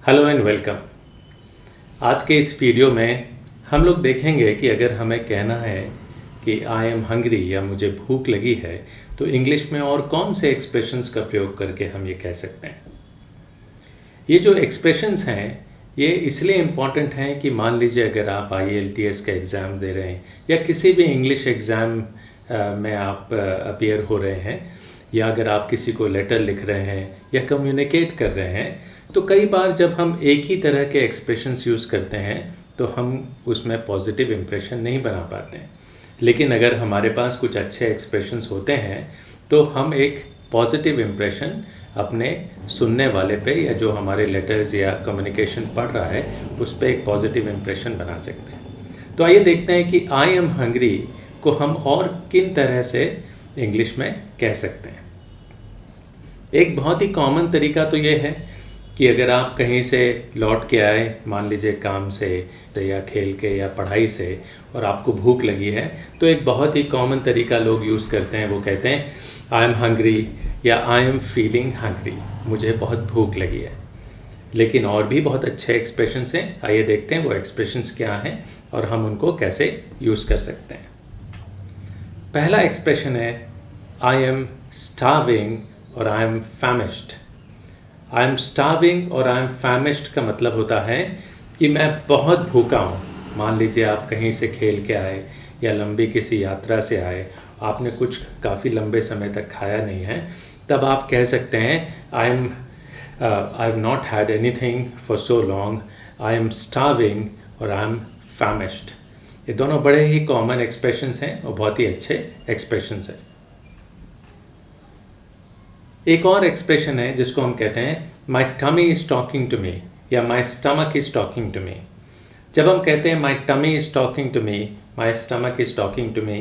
Hello and welcome. आज के इस वीडियो में हम लोग देखेंगे कि अगर हमें कहना है कि आई एम हंग्री या मुझे भूख लगी है तो इंग्लिश में और कौन से एक्सप्रेशंस का प्रयोग करके हम ये कह सकते हैं। ये जो एक्सप्रेशंस हैं ये इसलिए इम्पॉर्टेंट हैं कि मान लीजिए अगर आप IELTS का एग्ज़ाम दे रहे हैं या किसी भी इंग्लिश एग्ज़ाम में आप अपीयर हो रहे हैं या अगर आप किसी को लेटर लिख रहे हैं या कम्युनिकेट कर रहे हैं तो कई बार जब हम एक ही तरह के एक्सप्रेशंस यूज़ करते हैं तो हम उसमें पॉजिटिव इम्प्रेशन नहीं बना पाते हैं। लेकिन अगर हमारे पास कुछ अच्छे एक्सप्रेशंस होते हैं तो हम एक पॉजिटिव इम्प्रेशन अपने सुनने वाले पे या जो हमारे लेटर्स या कम्युनिकेशन पढ़ रहा है उस पर एक पॉजिटिव इम्प्रेशन बना सकते हैं। तो आइए देखते हैं कि आई एम हंग्री को हम और किन तरह से इंग्लिश में कह सकते हैं। एक बहुत ही कॉमन तरीका तो ये है कि अगर आप कहीं से लौट के आए, मान लीजिए काम से या खेल के या पढ़ाई से, और आपको भूख लगी है तो एक बहुत ही कॉमन तरीका लोग यूज़ करते हैं, वो कहते हैं आई एम हंग्री या आई एम फीलिंग हंग्री, मुझे बहुत भूख लगी है। लेकिन और भी बहुत अच्छे एक्सप्रेशंस हैं, आइए देखते हैं वो एक्सप्रेशंस क्या हैं और हम उनको कैसे यूज़ कर सकते हैं। पहला एक्सप्रेशन है आई एम स्टार्विंग और I am famished. I am starving और आई एम फैमिश्ड का मतलब होता है कि मैं बहुत भूखा हूँ। मान लीजिए आप कहीं से खेल के आए या लंबी किसी यात्रा से आए, आपने कुछ काफ़ी लंबे समय तक खाया नहीं है, तब आप कह सकते हैं I have not had anything for so long, I am starving और आई एम फैमिश्ड। ये दोनों बड़े ही कॉमन एक्सप्रेशंस हैं और बहुत ही अच्छे एक्सप्रेशंस हैं। एक और एक्सप्रेशन है जिसको हम कहते हैं my tummy is talking to me या my stomach is talking to me. जब हम कहते हैं my tummy is talking to me, my stomach is talking to me,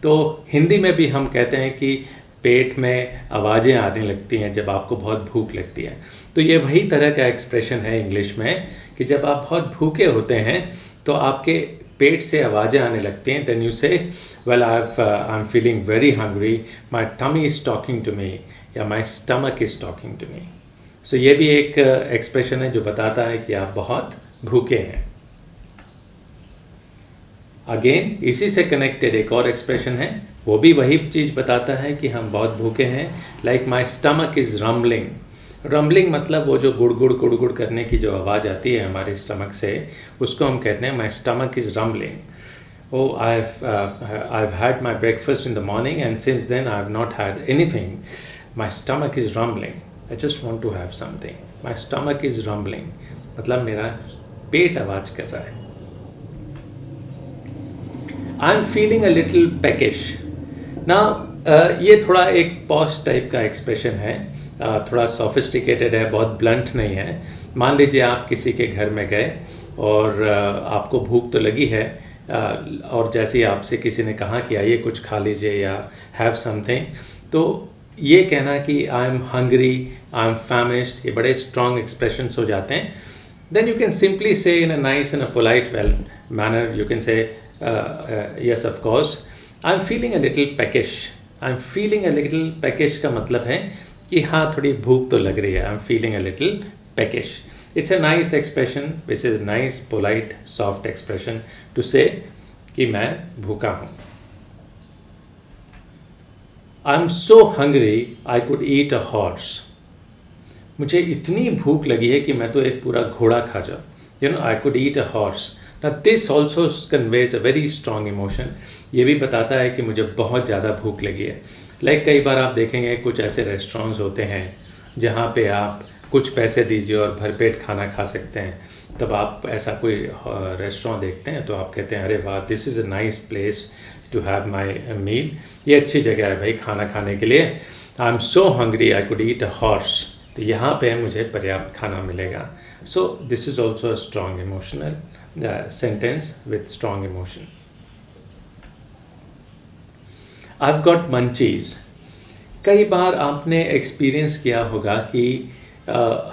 तो हिंदी में भी हम कहते हैं कि पेट में आवाज़ें आने लगती हैं जब आपको बहुत भूख लगती है। तो ये वही तरह का एक्सप्रेशन है इंग्लिश में कि जब आप बहुत भूखे होते हैं तो आपके पेट से आवाज़ें आने लगती हैं। Then you say well I am feeling very hungry, my tummy is talking to me या my stomach is talking to me. So ये भी एक एक्सप्रेशन है जो बताता है कि आप बहुत भूखे हैं। अगेन इसी से कनेक्टेड एक और एक्सप्रेशन है, वो भी वही चीज़ बताता है कि हम बहुत भूखे हैं। Like my stomach is rumbling. Rumbling मतलब वो जो गुड़ गुड़ करने की जो आवाज़ आती है हमारे स्टमक से, उसको हम कहते हैं माई stomach is rumbling. Oh, I've had my breakfast in the morning and since then I've not had anything. My stomach is rumbling. I just want to have something. My stomach is rumbling. मतलब मेरा पेट आवाज़ कर रहा है। I'm feeling a little peckish. Now, ये थोड़ा एक posh type का एक्सप्रेशन है, थोड़ा सोफिस्टिकेटेड है, बहुत ब्लंट नहीं है। मान लीजिए आप किसी के घर में गए और आपको भूख तो लगी है, और जैसे ही आपसे किसी ने कहा कि आइए कुछ खा लीजिए या हैव समथिंग, तो ये कहना कि I am hungry, I am famished, ये बड़े स्ट्रॉन्ग एक्सप्रेशंस हो जाते हैं। Then you can simply say in a nice and a polite well manner, you can say yes of course I am feeling a little peckish. I am feeling a little peckish का मतलब है कि हाँ थोड़ी भूख तो लग रही है। I am feeling a little peckish. It's a nice expression, which is a nice, polite, soft expression to say कि मैं भूखा हूँ। I'm so hungry, I could eat a horse. मुझे इतनी भूख लगी है कि मैं तो एक पूरा घोड़ा खा जाऊँ। You know, I could eat a horse. Now this also conveys a very strong emotion. ये भी बताता है कि मुझे बहुत ज़्यादा भूख लगी है। Like कई बार आप देखेंगे कुछ ऐसे रेस्टोरेंट्स होते हैं जहाँ पे आप कुछ पैसे दीजिए और भरपेट खाना खा सकते हैं। तब आप ऐसा कोई रेस्टोरेंट देखते हैं तो आप कहते हैं अरे वाह, this is a nice place to have my meal. ये अच्छी जगह है भाई खाना खाने के लिए। I am so hungry I could eat a horse, तो यहाँ पे मुझे पर्याप्त खाना मिलेगा। So this is also a strong emotional sentence with strong emotion. I have got munchies. कई बार आपने एक्सपीरियंस किया होगा कि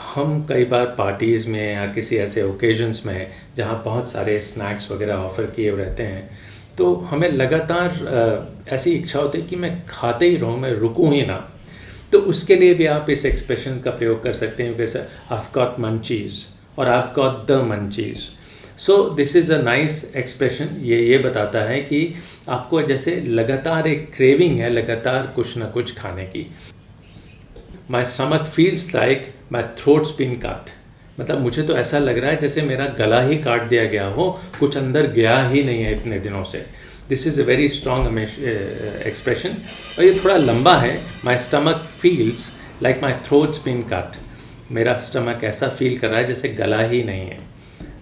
हम कई बार पार्टीज़ में या किसी ऐसे ओकेजन्स में जहाँ बहुत सारे स्नैक्स वगैरह ऑफ़र किए रहते हैं, तो हमें लगातार ऐसी इच्छा होती है कि मैं खाते ही रहूँ, मैं रुकूँ ही ना। तो उसके लिए भी आप इस एक्सप्रेशन का प्रयोग कर सकते हैं, जैसे आई हैव गॉट मंचीज़ और I've got the munchies. So this is a nice expression. ये बताता है कि आपको जैसे लगातार एक क्रेविंग है, लगातार कुछ ना कुछ खाने की. My stomach feels like my throat's been cut. मतलब मुझे तो ऐसा लग रहा है जैसे मेरा गला ही काट दिया गया हो, कुछ अंदर गया ही नहीं है इतने दिनों से. This is a very strong expression. और ये थोड़ा लंबा है. My stomach feels like my throat's been cut. मेरा स्टमक ऐसा फील कर रहा है जैसे गला ही नहीं है.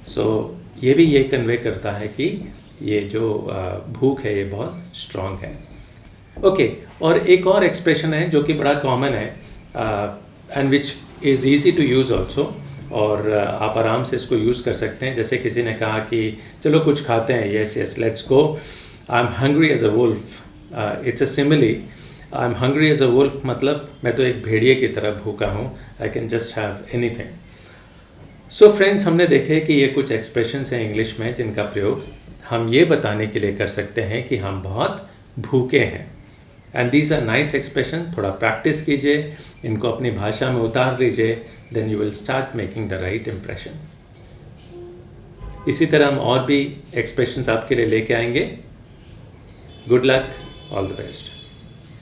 सो ये भी ये कन्वे करता है कि ये जो भूख है ये बहुत स्ट्रॉन्ग है. ओके, और एक और एक्सप्रेशन है जो कि बड़ा कॉमन है and which is easy to use also. और आप आराम से इसको यूज़ कर सकते हैं. जैसे किसी ने कहा कि चलो कुछ खाते हैं, yes yes let's go. I am hungry as a wolf. It's a simile. I am hungry as a wolf मतलब मैं तो एक भेड़िए की तरह भूखा हूँ. I can just have anything. So friends, हमने देखे कि ये कुछ एक्सप्रेशंस हैं इंग्लिश में जिनका प्रयोग हम ये बताने के लिए कर सकते हैं कि हम बहुत भूखे हैं. And these are nice expression. थोड़ा प्रैक्टिस कीजिए, इनको अपनी भाषा में उतार लीजिए, then you will start making the right impression. इसी तरह हम और भी एक्सप्रेशंस आपके लिए लेके आएंगे. Good luck, all the best.